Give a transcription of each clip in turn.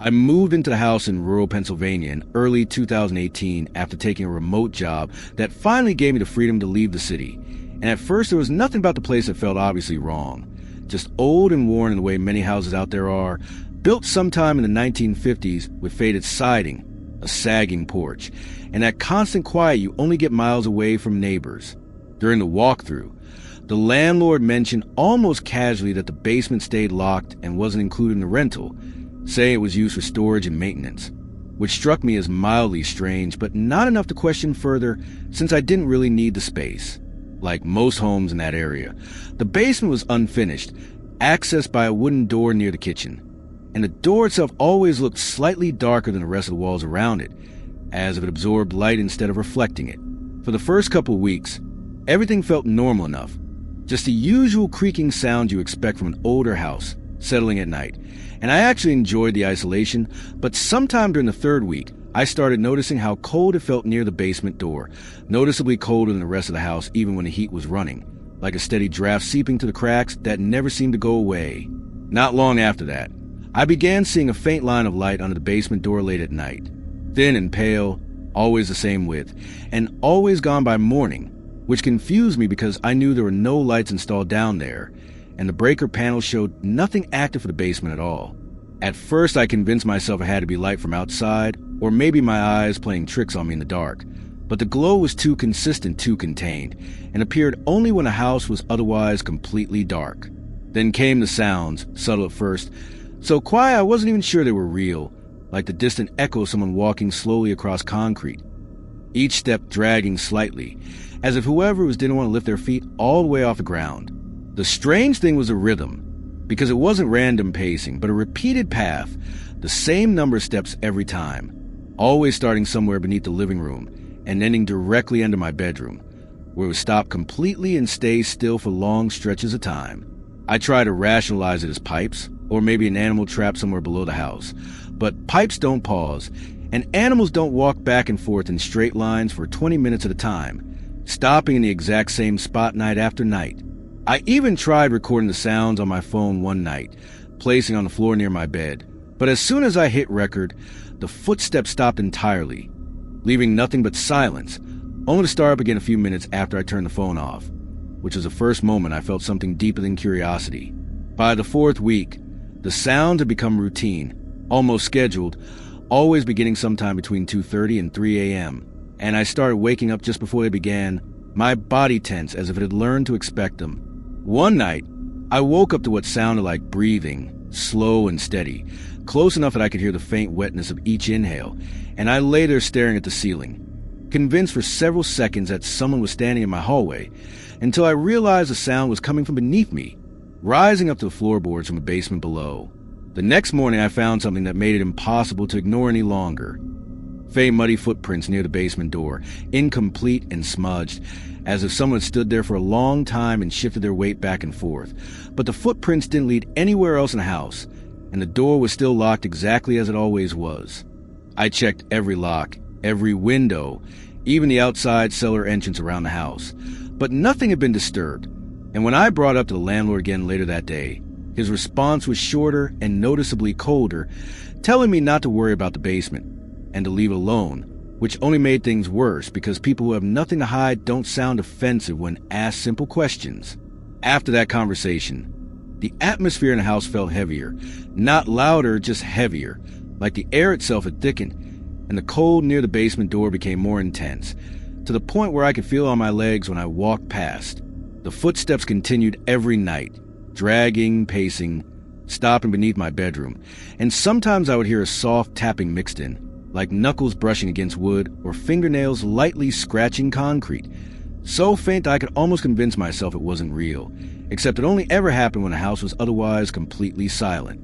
I moved into the house in rural Pennsylvania in early 2018 after taking a remote job that finally gave me the freedom to leave the city. And at first there was nothing about the place that felt obviously wrong. Just old and worn in the way many houses out there are, built sometime in the 1950s with faded siding, a sagging porch, and that constant quiet you only get miles away from neighbors. During the walkthrough, the landlord mentioned almost casually that the basement stayed locked and wasn't included in the rental, saying it was used for storage and maintenance, which struck me as mildly strange, but not enough to question further since I didn't really need the space. Like most homes in that area, the basement was unfinished, accessed by a wooden door near the kitchen, and the door itself always looked slightly darker than the rest of the walls around it, as if it absorbed light instead of reflecting it. For the first couple of weeks, everything felt normal enough, just the usual creaking sound you expect from an older house, settling at night, and I actually enjoyed the isolation, but sometime during the third week, I started noticing how cold it felt near the basement door, noticeably colder than the rest of the house even when the heat was running, like a steady draft seeping through the cracks that never seemed to go away. Not long after that, I began seeing a faint line of light under the basement door late at night, thin and pale, always the same width, and always gone by morning, which confused me because I knew there were no lights installed down there, and the breaker panel showed nothing active for the basement at all. At first, I convinced myself it had to be light from outside, or maybe my eyes playing tricks on me in the dark. But the glow was too consistent, too contained, and appeared only when the house was otherwise completely dark. Then came the sounds, subtle at first, so quiet I wasn't even sure they were real, like the distant echo of someone walking slowly across concrete, each step dragging slightly, as if whoever was didn't want to lift their feet all the way off the ground. The strange thing was the rhythm, because it wasn't random pacing, but a repeated path, the same number of steps every time, always starting somewhere beneath the living room and ending directly under my bedroom, where it would stop completely and stay still for long stretches of time. I tried to rationalize it as pipes, or maybe an animal trapped somewhere below the house, but pipes don't pause, and animals don't walk back and forth in straight lines for 20 minutes at a time, stopping in the exact same spot night after night. I even tried recording the sounds on my phone one night, placing it on the floor near my bed, but as soon as I hit record, the footsteps stopped entirely, leaving nothing but silence, only to start up again a few minutes after I turned the phone off, which was the first moment I felt something deeper than curiosity. By the fourth week, the sounds had become routine, almost scheduled, always beginning sometime between 2:30 and 3 a.m., and I started waking up just before they began, my body tense as if it had learned to expect them. One night, I woke up to what sounded like breathing, slow and steady, close enough that I could hear the faint wetness of each inhale, and I lay there staring at the ceiling, convinced for several seconds that someone was standing in my hallway, until I realized the sound was coming from beneath me, rising up to the floorboards from the basement below. The next morning I found something that made it impossible to ignore any longer. Faint muddy footprints near the basement door, incomplete and smudged, as if someone had stood there for a long time and shifted their weight back and forth. But the footprints didn't lead anywhere else in the house, and the door was still locked exactly as it always was. I checked every lock, every window, even the outside cellar entrance around the house, but nothing had been disturbed. And when I brought up to the landlord again later that day, his response was shorter and noticeably colder, telling me not to worry about the basement and to leave it alone, which only made things worse because people who have nothing to hide don't sound offensive when asked simple questions. After that conversation, the atmosphere in the house felt heavier, not louder, just heavier, like the air itself had thickened, and the cold near the basement door became more intense, to the point where I could feel it on my legs when I walked past. The footsteps continued every night, dragging, pacing, stopping beneath my bedroom, and sometimes I would hear a soft tapping mixed in, like knuckles brushing against wood or fingernails lightly scratching concrete, so faint I could almost convince myself it wasn't real, except it only ever happened when the house was otherwise completely silent.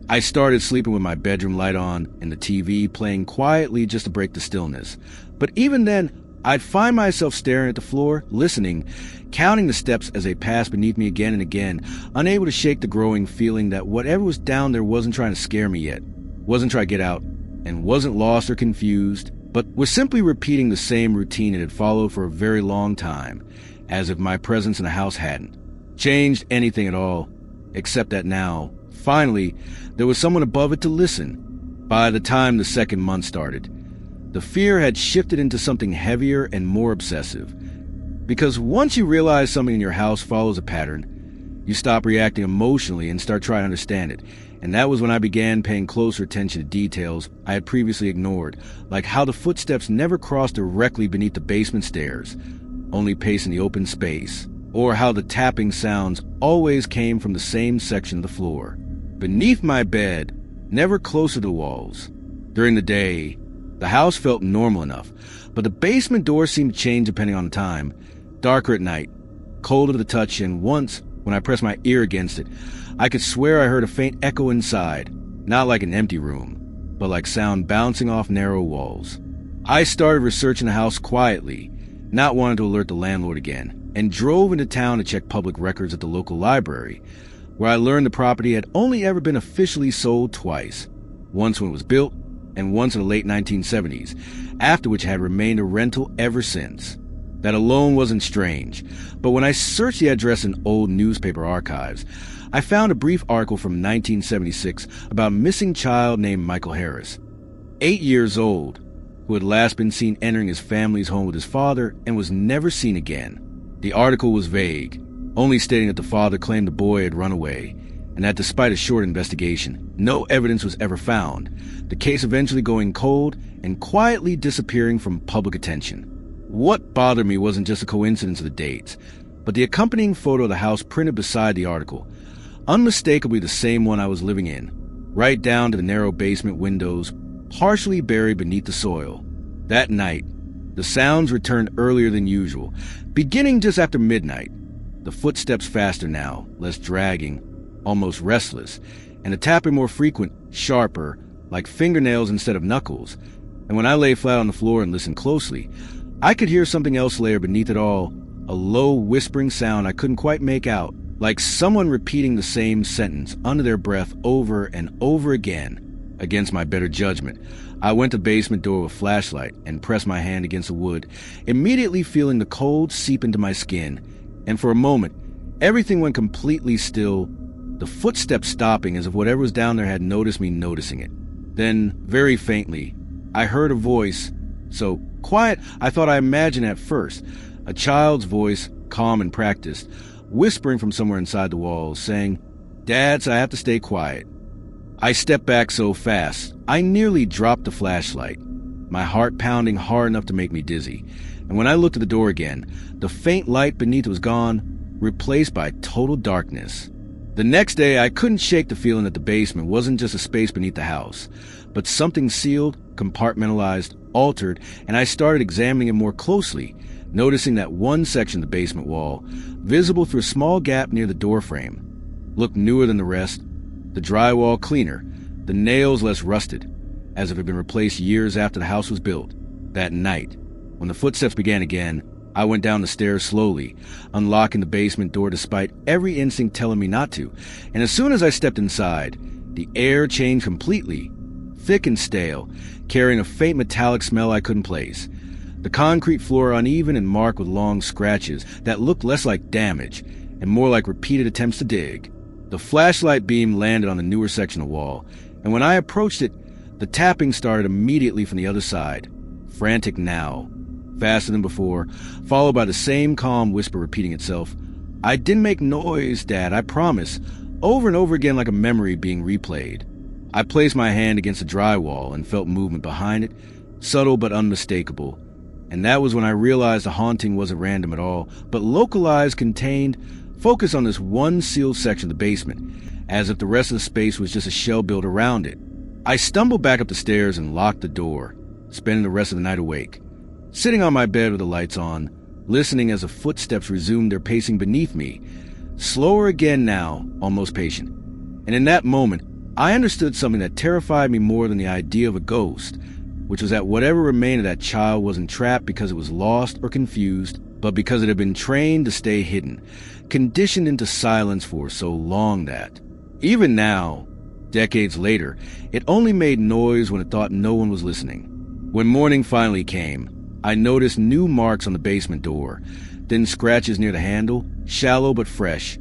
I started sleeping with my bedroom light on and the TV playing quietly just to break the stillness, but even then, I'd find myself staring at the floor, listening, counting the steps as they passed beneath me again and again, unable to shake the growing feeling that whatever was down there wasn't trying to scare me yet, wasn't trying to get out, and wasn't lost or confused, but was simply repeating the same routine it had followed for a very long time, as if my presence in the house hadn't changed anything at all, except that now, finally, there was someone above it to listen, By the time the second month started, the fear had shifted into something heavier and more obsessive. Because once you realize something in your house follows a pattern, you stop reacting emotionally and start trying to understand it. And that was when I began paying closer attention to details I had previously ignored, like how the footsteps never crossed directly beneath the basement stairs, only pacing the open space, or how the tapping sounds always came from the same section of the floor, beneath my bed, never closer to the walls. During the day, the house felt normal enough, but the basement door seemed to change depending on the time. Darker at night, colder to the touch, and once, when I pressed my ear against it, I could swear I heard a faint echo inside, not like an empty room, but like sound bouncing off narrow walls. I started researching the house quietly, not wanting to alert the landlord again, and drove into town to check public records at the local library, where I learned the property had only ever been officially sold twice, once when it was built, and once in the late 1970s, after which it had remained a rental ever since. That alone wasn't strange, but when I searched the address in old newspaper archives, I found a brief article from 1976 about a missing child named Michael Harris, 8 years old, who had last been seen entering his family's home with his father and was never seen again. The article was vague, only stating that the father claimed the boy had run away, and that despite a short investigation, no evidence was ever found, the case eventually going cold and quietly disappearing from public attention. What bothered me wasn't just a coincidence of the dates, but the accompanying photo of the house printed beside the article, unmistakably the same one I was living in, right down to the narrow basement windows, partially buried beneath the soil. That night, the sounds returned earlier than usual, beginning just after midnight. The footsteps faster now, less dragging, almost restless, and the tapping more frequent, sharper, like fingernails instead of knuckles. And when I lay flat on the floor and listened closely, I could hear something else layer beneath it all, a low whispering sound I couldn't quite make out, like someone repeating the same sentence under their breath over and over again. Against my better judgment, I went to the basement door with a flashlight and pressed my hand against the wood, immediately feeling the cold seep into my skin. And for a moment, everything went completely still, the footsteps stopping as if whatever was down there had noticed me noticing it. Then, very faintly, I heard a voice, so quiet I thought I imagined at first, a child's voice, calm and practiced, whispering from somewhere inside the walls, saying, "Dad, I have to stay quiet." I stepped back so fast, I nearly dropped the flashlight, my heart pounding hard enough to make me dizzy. And when I looked at the door again, the faint light beneath it was gone, replaced by total darkness. The next day, I couldn't shake the feeling that the basement wasn't just a space beneath the house, but something sealed, compartmentalized, altered, and I started examining it more closely, noticing that one section of the basement wall, visible through a small gap near the doorframe, looked newer than the rest, the drywall cleaner, the nails less rusted, as if it had been replaced years after the house was built. That night, when the footsteps began again, I went down the stairs slowly, unlocking the basement door despite every instinct telling me not to, and as soon as I stepped inside, the air changed completely, thick and stale, carrying a faint metallic smell I couldn't place. The concrete floor uneven and marked with long scratches that looked less like damage and more like repeated attempts to dig. The flashlight beam landed on the newer section of wall, and when I approached it, the tapping started immediately from the other side, frantic now, faster than before, followed by the same calm whisper repeating itself. "I didn't make noise, Dad, I promise," over and over again like a memory being replayed. I placed my hand against the drywall and felt movement behind it, subtle but unmistakable, and that was when I realized the haunting wasn't random at all, but localized, contained, focused on this one sealed section of the basement, as if the rest of the space was just a shell built around it. I stumbled back up the stairs and locked the door, spending the rest of the night awake, sitting on my bed with the lights on, listening as the footsteps resumed their pacing beneath me, slower again now, almost patient. And in that moment, I understood something that terrified me more than the idea of a ghost, which was that whatever remained of that child wasn't trapped because it was lost or confused, but because it had been trained to stay hidden, conditioned into silence for so long that, even now, decades later, it only made noise when it thought no one was listening. When morning finally came, I noticed new marks on the basement door, then scratches near the handle, shallow but fresh,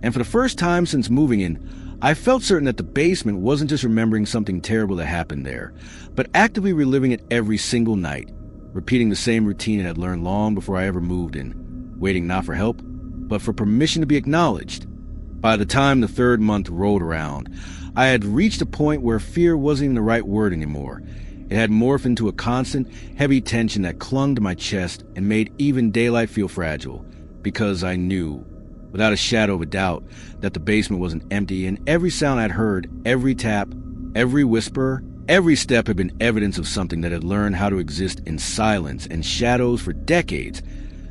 and for the first time since moving in, I felt certain that the basement wasn't just remembering something terrible that happened there, but actively reliving it every single night, repeating the same routine it had learned long before I ever moved in, waiting not for help, but for permission to be acknowledged. By the time the third month rolled around, I had reached a point where fear wasn't even the right word anymore. It had morphed into a constant, heavy tension that clung to my chest and made even daylight feel fragile, because I knew, without a shadow of a doubt, that the basement wasn't empty, and every sound I'd heard, every tap, every whisper, every step had been evidence of something that had learned how to exist in silence and shadows for decades.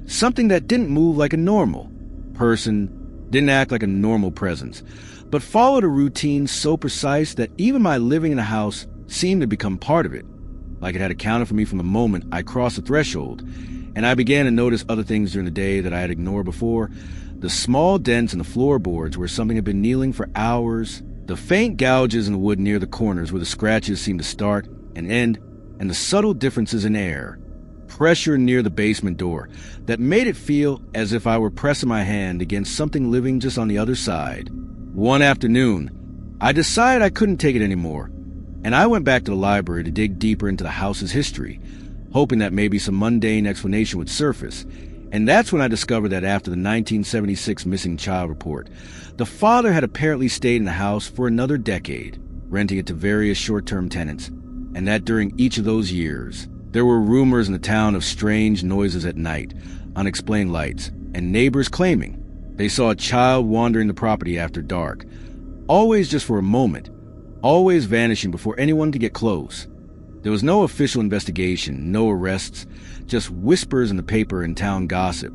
Something that didn't move like a normal person, didn't act like a normal presence, but followed a routine so precise that even my living in the house seemed to become part of it, like it had accounted for me from the moment I crossed the threshold. And I began to notice other things during the day that I had ignored before. The small dents in the floorboards where something had been kneeling for hours, the faint gouges in the wood near the corners where the scratches seemed to start and end, and the subtle differences in air, pressure near the basement door that made it feel as if I were pressing my hand against something living just on the other side. One afternoon, I decided I couldn't take it anymore, and I went back to the library to dig deeper into the house's history, hoping that maybe some mundane explanation would surface. And that's when I discovered that after the 1976 missing child report, the father had apparently stayed in the house for another decade, renting it to various short-term tenants, and that during each of those years, there were rumors in the town of strange noises at night, unexplained lights, and neighbors claiming they saw a child wandering the property after dark, always just for a moment, always vanishing before anyone could get close. There was no official investigation, no arrests, just whispers in the paper and town gossip,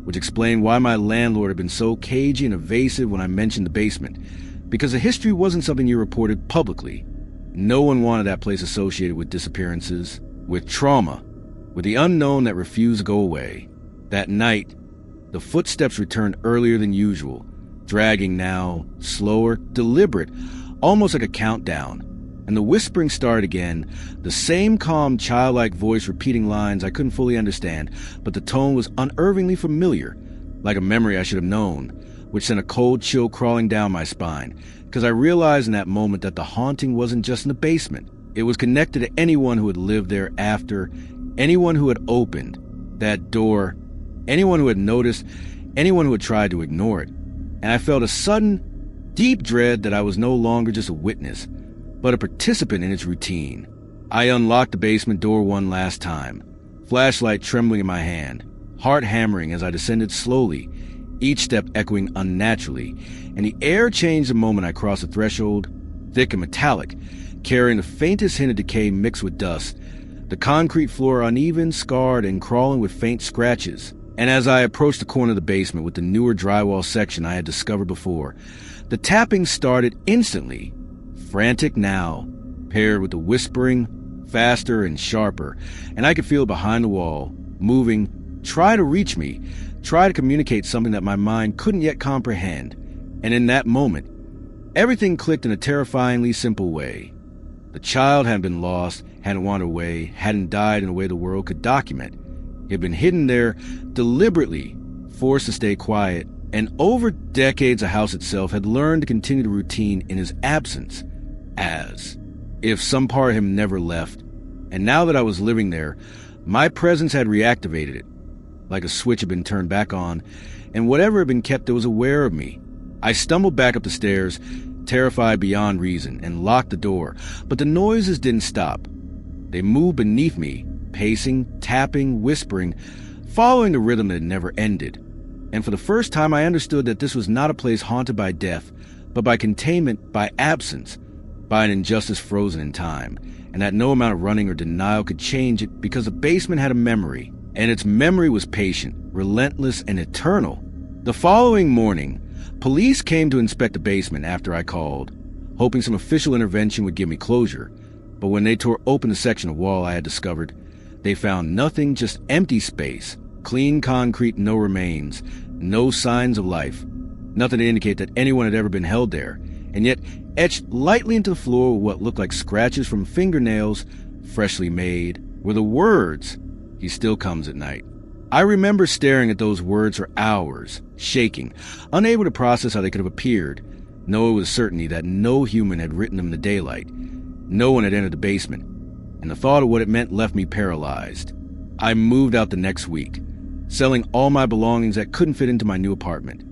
which explained why my landlord had been so cagey and evasive when I mentioned the basement, because the history wasn't something you reported publicly. No one wanted that place associated with disappearances, with trauma, with the unknown that refused to go away. That night, the footsteps returned earlier than usual, dragging now, slower, deliberate, almost like a countdown. And the whispering started again, the same calm, childlike voice repeating lines I couldn't fully understand, but the tone was unnervingly familiar, like a memory I should have known, which sent a cold chill crawling down my spine, because I realized in that moment that the haunting wasn't just in the basement. It was connected to anyone who had lived there after, anyone who had opened that door, anyone who had noticed, anyone who had tried to ignore it. And I felt a sudden, deep dread that I was no longer just a witness, but a participant in its routine. I unlocked the basement door one last time, flashlight trembling in my hand, heart hammering as I descended slowly, each step echoing unnaturally, and the air changed the moment I crossed the threshold, thick and metallic, carrying the faintest hint of decay mixed with dust, the concrete floor uneven, scarred, and crawling with faint scratches. And as I approached the corner of the basement with the newer drywall section I had discovered before, the tapping started instantly, frantic now, paired with the whispering, faster and sharper, and I could feel it behind the wall, moving, try to reach me, try to communicate something that my mind couldn't yet comprehend. And in that moment, everything clicked in a terrifyingly simple way. The child hadn't been lost, hadn't wandered away, hadn't died in a way the world could document. He had been hidden there, deliberately, forced to stay quiet, and over decades the house itself had learned to continue the routine in his absence, as if some part of him never left. And now that I was living there, my presence had reactivated it, like a switch had been turned back on, and whatever had been kept there was aware of me. I stumbled back up the stairs, terrified beyond reason, and locked the door, but the noises didn't stop. They moved beneath me, pacing, tapping, whispering, following the rhythm that never ended. And for the first time I understood that this was not a place haunted by death, but by containment, by absence, by an injustice frozen in time, and that no amount of running or denial could change it, because the basement had a memory, and its memory was patient, relentless, and eternal. The following morning, police came to inspect the basement after I called, hoping some official intervention would give me closure, but when they tore open the section of wall I had discovered, they found nothing, just empty space, clean concrete, no remains, no signs of life, nothing to indicate that anyone had ever been held there, and yet etched lightly into the floor were what looked like scratches from fingernails, freshly made, were the words, "He still comes at night." I remember staring at those words for hours, shaking, unable to process how they could have appeared, know it was certainty that no human had written them in the daylight. No one had entered the basement, and the thought of what it meant left me paralyzed. I moved out the next week, selling all my belongings that couldn't fit into my new apartment.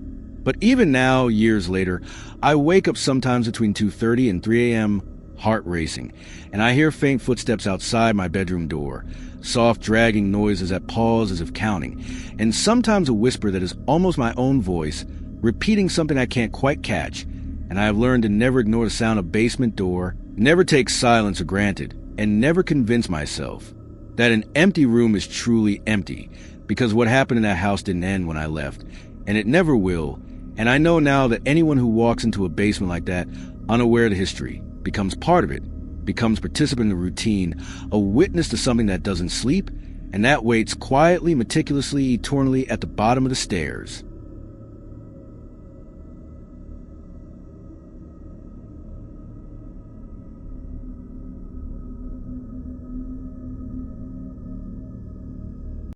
But even now, years later, I wake up sometimes between 2:30 and 3 a.m., heart racing, and I hear faint footsteps outside my bedroom door, soft dragging noises that pause as if counting, and sometimes a whisper that is almost my own voice, repeating something I can't quite catch. And I have learned to never ignore the sound of basement door, never take silence for granted, and never convince myself that an empty room is truly empty, because what happened in that house didn't end when I left, and it never will. And I know now that anyone who walks into a basement like that, unaware of the history, becomes part of it, becomes participant in the routine, a witness to something that doesn't sleep, and that waits quietly, meticulously, eternally at the bottom of the stairs.